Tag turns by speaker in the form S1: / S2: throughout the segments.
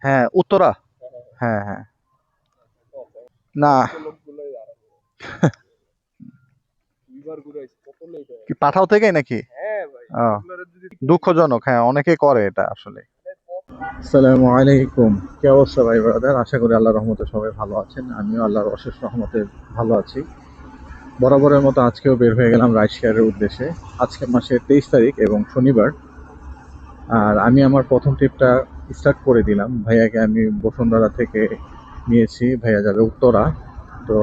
S1: হ্যাঁ, উত্তরা। হ্যাঁ, হ্যাঁ। না, কি পাঠাও থেকে নাকি? ও, দুঃখজনক। হ্যাঁ, অনেকে করে এটা আসলে। আসসালামু আলাইকুম। কি অবস্থা ভাই ব্রাদার? আশা করি আল্লাহর রহমতে সবাই ভালো আছেন। আমিও আল্লাহর অশেষ রহমতে ভালো আছি। বরাবরের মতো আজকেও বের হয়ে গেলাম রাইড শেয়ারের উদ্দেশ্যে। আজকে মাসের 23 তারিখ এবং শনিবার। আর আমি আমার প্রথম ট্রিপটা স্টার্ট করে দিলাম। ভাইয়াকে আমি বসুন্ধরা থেকে নিয়েছি, ভাইয়া যাবে উত্তরা। তো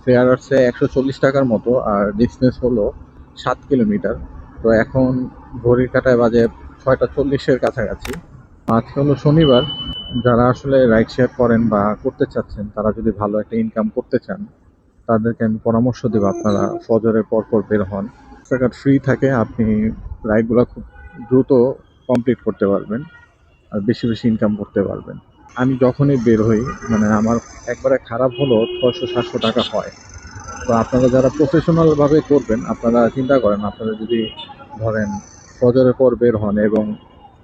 S1: ফেয়ার আসছে 140 টাকার মতো, আর ডিস্টেন্স হলো 7 কিলোমিটার। তো এখন ঘড়ির কাঁটায় বাজে 6টা 40-এর কাছাকাছি। আজকে হলো শনিবার। যারা আসলে রাইড শেয়ার করেন বা করতে চাচ্ছেন, তারা যদি ভালো একটা ইনকাম করতে চান, তাদেরকে আমি পরামর্শ দেবো আপনারা ফজরের পর পর বের হন। রাস্তাঘাট ফ্রি থাকে, আপনি রাইডগুলো খুব দ্রুত কমপ্লিট করতে পারবেন আর বেশি বেশি ইনকাম করতে পারবেন। আমি যখনই বের হই, মানে আমার একবারে খারাপ হলো 600-700 টাকা হয়। তো আপনারা যারা প্রফেশনালভাবে করবেন, আপনারা চিন্তা করেন, আপনারা যদি ধরেন ফজরের পর বের হন এবং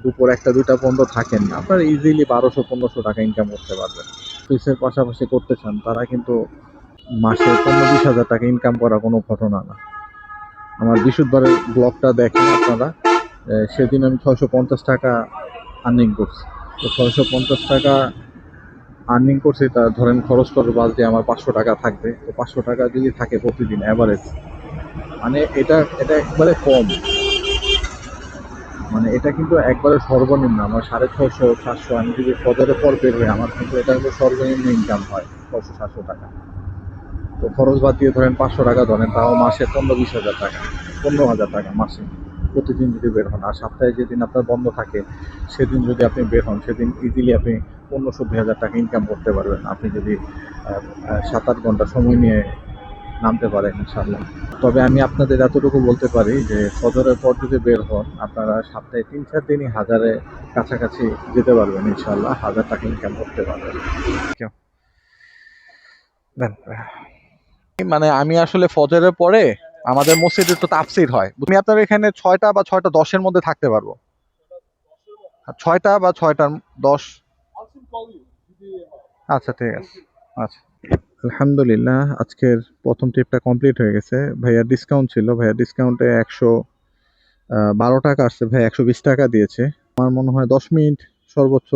S1: দুপুর 1টা 2টা পর্যন্ত থাকেন, আপনারা ইজিলি 1200-1500 টাকা ইনকাম করতে পারবেন। অফিসের পাশাপাশি করতে চান, তারা কিন্তু মাসে 15-20 হাজার টাকা ইনকাম করা কোনো ঘটনা না। আমার বৃহস্পতিবারের ব্লগটা দেখেন আপনারা। সেদিন আমি 650 টাকা আর্নিং করছি। তো 650 টাকা আর্নিং করছি, তা ধরেন খরচ করে বাদ দিয়ে আমার 500 টাকা থাকবে। তো 500 টাকা যদি থাকে প্রতিদিন অ্যাভারেজ, মানে এটা এটা একবারে কম। মানে এটা কিন্তু একবারে সর্বনিম্ন। আমার 650-700, আমি যদি ফজরের পর বের হই, আমার কিন্তু এটা কিন্তু সর্বনিম্ন ইনকাম হয় 600-700 টাকা। তো খরচ বাদ দিয়ে ধরেন 500 টাকা ধরেন, তাও মাসে 15-20 হাজার টাকা, 15 হাজার টাকা মাসে প্রতিদিন যদি বের হন। আর সপ্তাহে যেদিন আপনার বন্ধ থাকে, সেদিন যদি আপনি বের হন, সেদিন ইজিলি আপনি 15-20 হাজার টাকা ইনকাম করতে পারবেন, আপনি যদি 7-8 ঘন্টা সময় নিয়ে নামতে পারেন ইনশাল্লাহ। তবে আমি আপনাদের এতটুকু বলতে পারি যে ফজরের পর যদি বের হন, আপনারা সপ্তাহে 3-4 দিনই হাজারে কাছাকাছি যেতে পারবেন ইনশাল্লাহ, 1000 টাকা ইনকাম করতে পারবেন। মানে আমি আসলে ফজরের পরে আমাদের মসজিদে একটু তাফসীর হয়। আমি আপনার এখানে 6টা বা 6টা 10-এর মধ্যে থাকতে পারবো। 6টা বা 6টা 10। আচ্ছা, ঠিক আছে। আচ্ছা, আলহামদুলিল্লাহ আজকের প্রথম ট্রিপটা কমপ্লিট হয়ে গেছে। ভাইয়া ডিসকাউন্ট ছিল, ভাইয়া ডিসকাউন্টে 112 টাকা আসছে, ভাই 120 টাকা দিয়েছে। আমার মনে হয় 10 মিনিট সর্বোচ্চ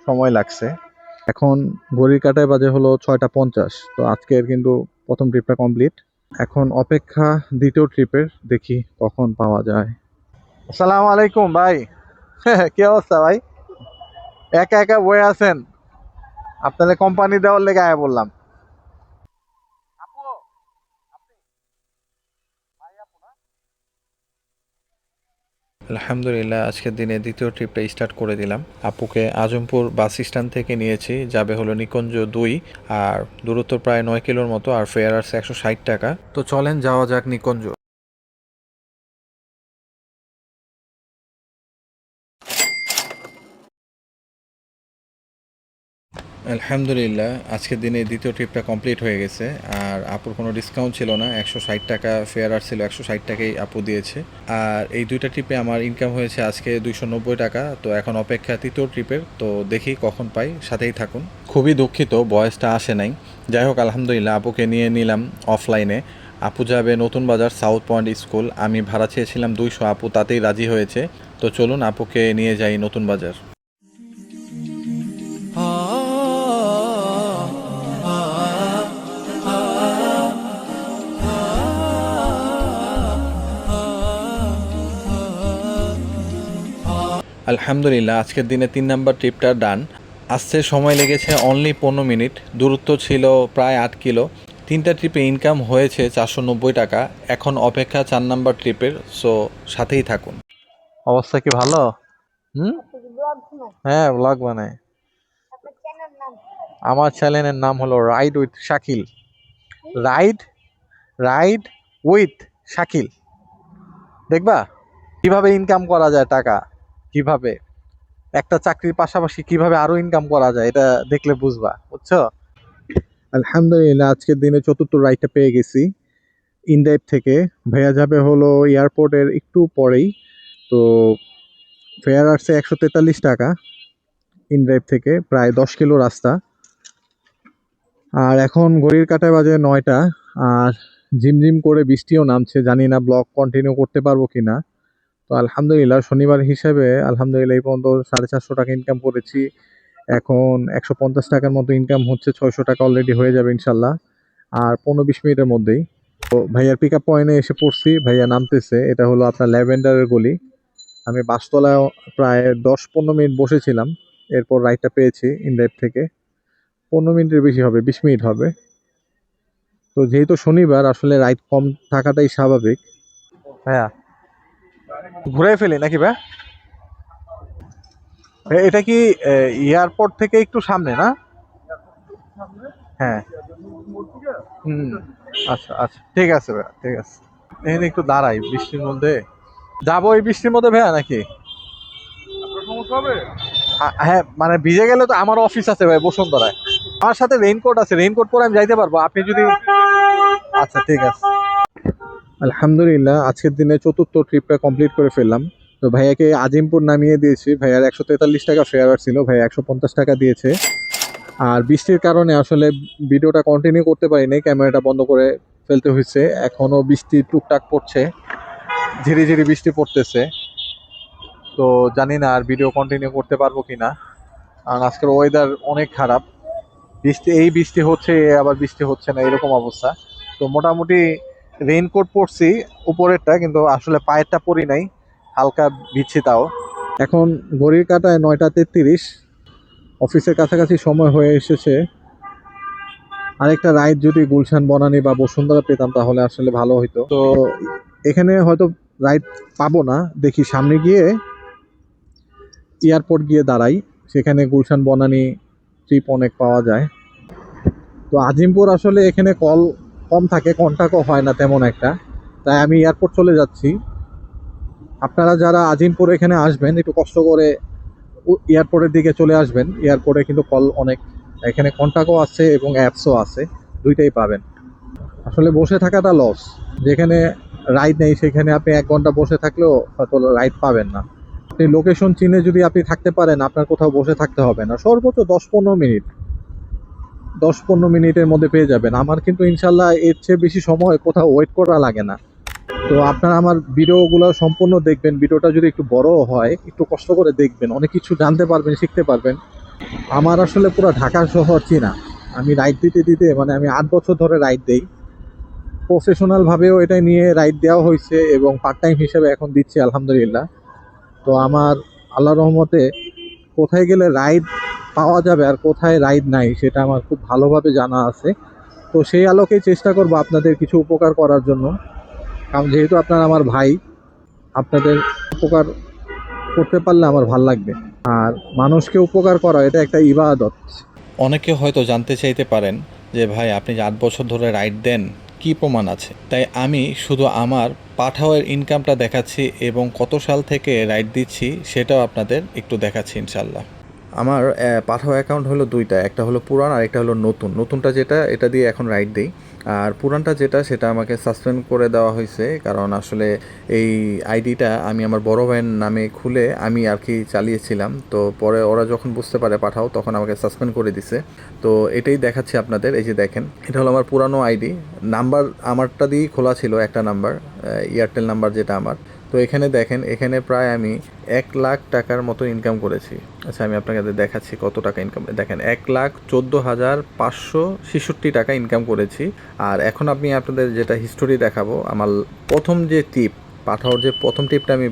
S1: সময় লাগছে। এখন ঘড়ির কাঁটায় বাজে হলো 6টা 50। তো আজকের কিন্তু প্রথম ট্রিপটা কমপ্লিট। এখন অপেক্ষা দ্বিতীয় ট্রিপের, দেখি কখন পাওয়া যায়। আসসালামু আলাইকুম ভাই। কি অবস্থা ভাই? একা একা বয়ে আছেন? আপনাদের কোম্পানি দেওয়ার লেগে আয়া বললাম। আলহামদুলিল্লাহ আজকের দিনে দ্বিতীয় ট্রিপটা স্টার্ট করে দিলাম। আপুকে আজমপুর বাস স্ট্যান্ড থেকে নিয়েছি, যাবে হলো নিকুঞ্জ 2। আর দূরত্ব প্রায় 9 কিলোর মতো, আর ফেয়ার আসছে 160 টাকা। তো চলেন যাওয়া যাক নিকুঞ্জ। আলহামদুলিল্লাহ আজকের দিনে দ্বিতীয় ট্রিপটা কমপ্লিট হয়ে গেছে। আর আপুর কোনো ডিসকাউন্ট ছিল না, 160 টাকা ফেয়ার আর ছিল, 160 টাকাই আপু দিয়েছে। আর এই দুইটা ট্রিপে আমার ইনকাম হয়েছে আজকে 290 টাকা। তো এখন অপেক্ষা তৃতীয় ট্রিপের, তো দেখি কখন পাই, সাথেই থাকুন। খুবই দুঃখিত বয়সটা আসে নাই। যাই হোক আলহামদুলিল্লাহ আপুকে নিয়ে নিলাম অফলাইনে। আপু যাবে নতুন বাজার সাউথ পয়েন্ট স্কুল। আমি ভাড়া চেয়েছিলাম 200, আপু তাতেই রাজি হয়েছে। তো চলুন আপুকে নিয়ে যাই নতুন বাজার। আলহামদুলিল্লাহ আজকের দিনে 3 নাম্বার ট্রিপটা ডান। আসতে সময় লেগেছে অনলি 15 মিনিট, দূরত্ব ছিল প্রায় 8 কিলো। তিনটা ট্রিপে ইনকাম হয়েছে 490 টাকা। এখন অপেক্ষা 4 নাম্বার ট্রিপের, সো সাথেই থাকুন। অবস্থা কি ভালো? হুম, হ্যাঁ ব্লগ বানায়। আমার চ্যানেলের নাম হলো ride with Shakil. Ride ride with Shakil. দেখবা কিভাবে ইনকাম করা যায় টাকা, কিভাবে একটা চাকরির পাশাপাশি কিভাবে আরো ইনকাম করা যায়, এটা দেখলে বুঝবা, বুঝছো? আলহামদুলিল্লাহ আজকের দিনে চতুর্থ রাইডটা পেয়ে গেছি ইনডাইভ থেকে। ভাইয়া যাবে হলো এয়ারপোর্টের একটু পরেই। তো ফেয়ার আসছে 143 টাকা। ইনড্রাইভ থেকে, প্রায় 10 কিলো রাস্তা। আর এখন ঘড়ির কাঁটায় বাজে 9টা, আর ঝিমঝিম করে বৃষ্টিও নামছে। জানি না ব্লগ কন্টিনিউ করতে পারবো কিনা। তো আলহামদুলিল্লাহ শনিবার হিসেবে আলহামদুলিল্লাহ এই পর্যন্ত 450 টাকা ইনকাম করেছি। এখন 150 টাকার মতো ইনকাম হচ্ছে, 600 টাকা অলরেডি হয়ে যাবে ইনশাল্লাহ আর 15-20 মিনিটের মধ্যেই। তো ভাইয়ার পিক আপ পয়েন্টে এসে পড়ছি, ভাইয়া নামতেছে। এটা হলো আপনার ল্যাভেন্ডারের গলি। আমি বাসতলায় প্রায় 10-15 মিনিট বসেছিলাম, এরপর রাইডটা পেয়েছি ইনড্রাইভ থেকে। 15 মিনিটের বেশি হবে, 20 মিনিট হবে। তো যেহেতু শনিবার আসলে রাইড কম থাকাটাই স্বাভাবিক। ভাইয়া ঘুরে ফেলি নাকি ভাই? এটা কি এয়ারপোর্ট থেকে একটু সামনে না? হ্যাঁ। হুম। আচ্ছা আচ্ছা, ঠিক আছে ভাইয়া, ঠিক আছে। এখানে একটু দাঁড়াই বৃষ্টির মধ্যে। যাবো এই বৃষ্টির মধ্যে ভাইয়া নাকি? হ্যাঁ, মানে ভিজে গেলে তো আমার অফিস আছে ভাই বসুন্ধরায়। আমার সাথে রেইনকোট আছে, রেইনকোট পরে আমি যাইতে পারবো, আপনি যদি। আচ্ছা ঠিক আছে। আলহামদুলিল্লাহ আজকের দিনে চতুর্থ ট্রিপটা কমপ্লিট করে ফেললাম। তো ভাইয়াকে আজিমপুর নামিয়ে দিয়েছি। ভাইয়ার 143 টাকা ফেয়ার ছিল, ভাইয়া 150 টাকা দিয়েছে। আর বৃষ্টির কারণে আসলে ভিডিওটা কন্টিনিউ করতে পারিনি, ক্যামেরাটা বন্ধ করে ফেলতে হয়েছে। এখনো বৃষ্টি টুকটাক পড়ছে, ঝিরি ঝিরি বৃষ্টি পড়তেছে। তো জানি না আর ভিডিও কন্টিনিউ করতে পারবো কিনা, কারণ আজকের ওয়েদার অনেক খারাপ। বৃষ্টি হচ্ছে, আবার বৃষ্টি হচ্ছে না, এরকম অবস্থা। তো মোটামুটি রেইনকোট পরছি উপরেরটা, কিন্তু আসলে পায়েরটা পরি নাই, হালকা ভিজছি তাও। এখন ঘড়ির কাঁটায় 9টা 33, অফিসের কাছাকাছি সময় হয়ে এসেছে। আরেকটা রাইড যদি গুলশান বনানী বা বসুন্ধরা পেতাম তাহলে আসলে ভালো হইতো। তো এখানে হয়তো রাইড পাবো না, দেখি সামনে গিয়ে এয়ারপোর্ট গিয়ে দাঁড়াই, সেখানে গুলশান বনানী ট্রিপ অনেক পাওয়া যায়। তো আজিমপুর আসলে এখানে কল কম থাকে, কন্টাক্টও হয় না তেমন একটা, তাই আমি এয়ারপোর্ট চলে যাচ্ছি। আপনারা যারা আজিমপুর এখানে আসবেন একটু কষ্ট করে এয়ারপোর্টের দিকে চলে আসবেন। এয়ারপোর্টে কিন্তু কল অনেক, এখানে কন্টাক্টও আছে এবং অ্যাপসও আছে, দুইটাই পাবেন। আসলে বসে থাকাটা লস, যেখানে রাইড নেই সেখানে আপনি 1 ঘন্টা বসে থাকলেও হয়তো রাইড পাবেন না। আপনি লোকেশন চিনে যদি আপনি থাকতে পারেন, আপনার কোথাও বসে থাকতে হবে না, সর্বোচ্চ 10-15 মিনিট, 10-15 মিনিটের মধ্যে পেয়ে যাবেন। আমার কিন্তু ইনশাল্লাহ এর চেয়ে বেশি সময় কোথাও ওয়েট করা লাগে না। তো আপনারা আমার ভিডিওগুলো সম্পূর্ণ দেখবেন, ভিডিওটা যদি একটু বড় হয় একটু কষ্ট করে দেখবেন, অনেক কিছু জানতে পারবেন, শিখতে পারবেন। আমার আসলে পুরো ঢাকা শহর চিনা, আমি রাইড দিতে দিতে মানে আমি 8 বছর ধরে রাইড দেই। প্রফেশনালভাবেও এটা নিয়ে রাইড দেওয়া হয়েছে এবং পার্ট টাইম হিসেবে এখন দিচ্ছি আলহামদুলিল্লাহ। তো আমার আল্লাহর রহমতে কোথায় গেলে রাইড পাওয়া যাবে আর কোথায় রাইড নাই সেটা আমার খুব ভালোভাবে জানা আছে। তো সেই আলোকেই চেষ্টা করব আপনাদের কিছু উপকার করার জন্য, কারণ যেহেতু আপনারা আমার ভাই, আপনাদের উপকার করতে পারলে আমার ভাল লাগবে। আর মানুষকে উপকার করা এটা একটা ইবাদত।
S2: অনেকে হয়তো জানতে চাইতে পারেন যে ভাই আপনি যে 8 বছর ধরে রাইড দেন কি প্রমাণ আছে, তাই আমি শুধু আমার পাঠাওয়ের ইনকামটা দেখাচ্ছি এবং কত সাল থেকে রাইড দিচ্ছি সেটাও আপনাদের একটু দেখাচ্ছি ইনশাল্লাহ। আমার পাঠাও অ্যাকাউন্ট হলো দুইটা, একটা হলো পুরান আর একটা হলো নতুন। নতুনটা যেটা, এটা দিয়ে এখন রাইড দিই। আর পুরানটা যেটা, সেটা আমাকে সাসপেন্ড করে দেওয়া হয়েছে, কারণ আসলে এই আইডিটা আমি আমার বড় ভাইয়ের নামে খুলে আমি আর কি চালিয়েছিলাম। তো পরে ওরা যখন বুঝতে পারে পাঠাও, তখন আমাকে সাসপেন্ড করে দিছে। তো এটাই দেখাচ্ছি আপনাদের, এই যে দেখেন, এটা হলো আমার পুরানো আইডি। নাম্বার আমারটা দিয়েই খোলা ছিল, একটা নাম্বার, এয়ারটেল নাম্বার যেটা আমার। তো এখানে দেখেন, এখানে প্রায় আমি 1 লাখ টাকার মতো ইনকাম করেছি। আচ্ছা আমি আপনাকে দেখাচ্ছি কত টাকা ইনকাম। দেখেন 1,14,566 টাকা ইনকাম করেছি। আর এখন আমি আপনাদের যেটা হিস্টোরি দেখাবো, আমার প্রথম যে টিপ, পাঠাওর যে প্রথম টিপটা আমি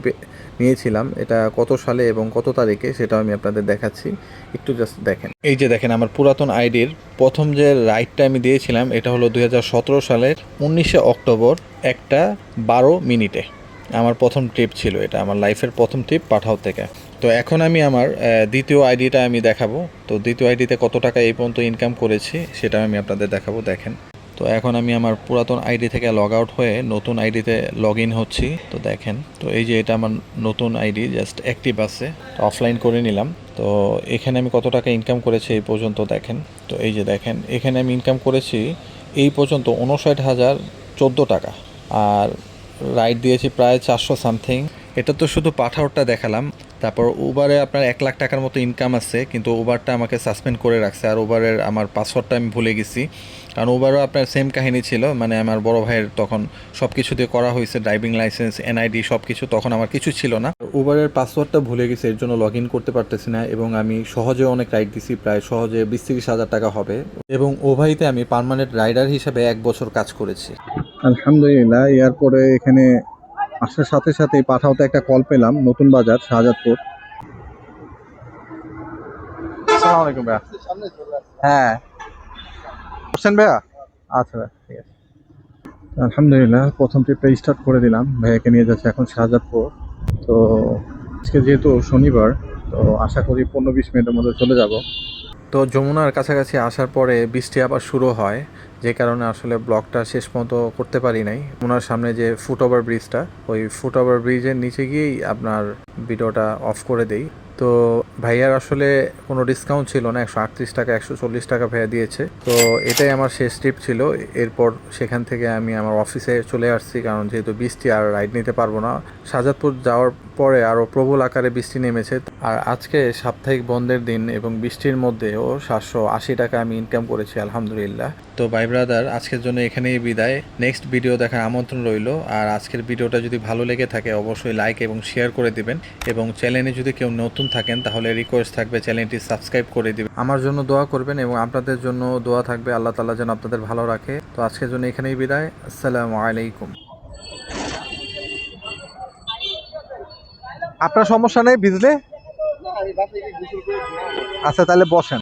S2: নিয়েছিলাম, এটা কত সালে এবং কত তারিখে সেটাও আমি আপনাদের দেখাচ্ছি, একটু জাস্ট দেখেন। এই যে দেখেন আমার পুরাতন আইডির প্রথম যে রাইডটা আমি দিয়েছিলাম, এটা হলো 2017 সালের 19শে অক্টোবর 1:12 আমার প্রথম ট্রিপ ছিল। এটা আমার লাইফের প্রথম ট্রিপ পাঠাও থেকে। তো এখন আমি আমার দ্বিতীয় আইডিটা আমি দেখাবো। তো দ্বিতীয় আইডিতে কত টাকা এই পর্যন্ত ইনকাম করেছি সেটা আমি আপনাদের দেখাবো, দেখেন। তো এখন আমি আমার পুরাতন আইডি থেকে লগ আউট হয়ে নতুন আইডিতে লগ ইন হচ্ছি। তো দেখেন, তো এই যে এটা আমার নতুন আইডি, জাস্ট অ্যাক্টিভ আছে, তো অফলাইন করে নিলাম। তো এখানে আমি কত টাকা ইনকাম করেছি এই পর্যন্ত দেখেন। তো এই যে দেখেন, এখানে আমি ইনকাম করেছি এই পর্যন্ত 59,014 টাকা, আর রাইড দিয়েছি প্রায় 400 সামথিং। এটা তো শুধু পাঠাওটা দেখালাম, তারপর উবারে আপনার 1 লাখ টাকার মতো ইনকাম আছে, কিন্তু উবারটা আমাকে সাসপেন্ড করে রাখছে। আর উবারের আমার পাসওয়ার্ডটা আমি ভুলে গেছি, কারণ উবারও আপনার সেম কাহিনী ছিল। মানে আমার বড় ভাইয়ের তখন সব কিছু দিয়ে করা হয়েছে, ড্রাইভিং লাইসেন্স, এনআইডি সব কিছু, তখন আমার কিছু ছিল না। উবারের পাসওয়ার্ডটা ভুলে গেছি, এর জন্য লগ ইন করতে পারতেছি না। এবং আমি সহজে অনেক রাইড দিছি, প্রায় সহজে 20-30 হাজার টাকা হবে। এবং ওভাইতে আমি পার্মানেন্ট রাইডার হিসাবে 1 বছর কাজ করেছি।
S1: আলহামদুলিল্লাহ। এয়ারপোর্টে এখানে আসার সাথে সাথেই পাঠাওতে একটা কল পেলাম, নতুন বাজার, শাহজাদপুর। আসসালামু আলাইকুম ভাইয়া। হ্যাঁ, করছেন ভাইয়া? আচ্ছা ভাইয়া, ঠিক আছে। আলহামদুলিল্লাহ, প্রথম ট্রিপটা স্টার্ট করে দিলাম। ভাইয়াকে নিয়ে যাচ্ছে এখন শাহজাদপুর। তো আজকে যেহেতু শনিবার, তো আশা করি 15-20 মিনিটের মধ্যে চলে যাব।
S2: তো যমুনার কাছাকাছি আসার পরে বৃষ্টি আবার শুরু হয়, যে কারণে আসলে ব্লগটা শেষ পর্যন্ত করতে পারি নাই। যমুনার সামনে যে ফুট ওভার ব্রিজটা, ওই ফুট ওভার ব্রিজের নিচে গিয়েই আপনার ভিডিওটা অফ করে দেই। তো ভাইয়ার আসলে কোনো ডিসকাউন্ট ছিল না, 138 টাকা 140 টাকা ভাইয়া দিয়েছে। তো এটাই আমার শেষ ট্রিপ ছিল। এরপর সেখান থেকে আমি আমার অফিসে চলে আসছি, কারণ যেহেতু বৃষ্টি আর রাইড নিতে পারবো না। শাহজাদপুর যাওয়ার পরে আরও প্রবল আকারে বৃষ্টি নেমেছে। আর আজকে সাপ্তাহিক বন্ধের দিন এবং বৃষ্টির মধ্যেও 780 টাকা আমি ইনকাম করেছি, আলহামদুলিল্লাহ। তো ভাই ব্রাদার, আজকের জন্য এখানেই বিদায়। নেক্সট ভিডিও দেখার আমন্ত্রণ রইল। আর আজকের ভিডিওটা যদি ভালো লেগে থাকে অবশ্যই লাইক এবং শেয়ার করে দিবেন। এবং চ্যানেলে যদি কেউ নতুন থাকেন তাহলে রিকোয়েস্ট থাকবে চ্যানেলটি সাবস্ক্রাইব করে দিবেন। আমার জন্য দোয়া করবেন এবং আপনাদের জন্য দোয়া থাকবে, আল্লাহ তাআলা যেন আপনাদের ভালো রাখে। তো আজকের জন্য এখানেই বিদায়। আসসালামু আলাইকুম।
S1: আপনার সমস্যা নেই ভিজলে? আচ্ছা, তাহলে বসেন।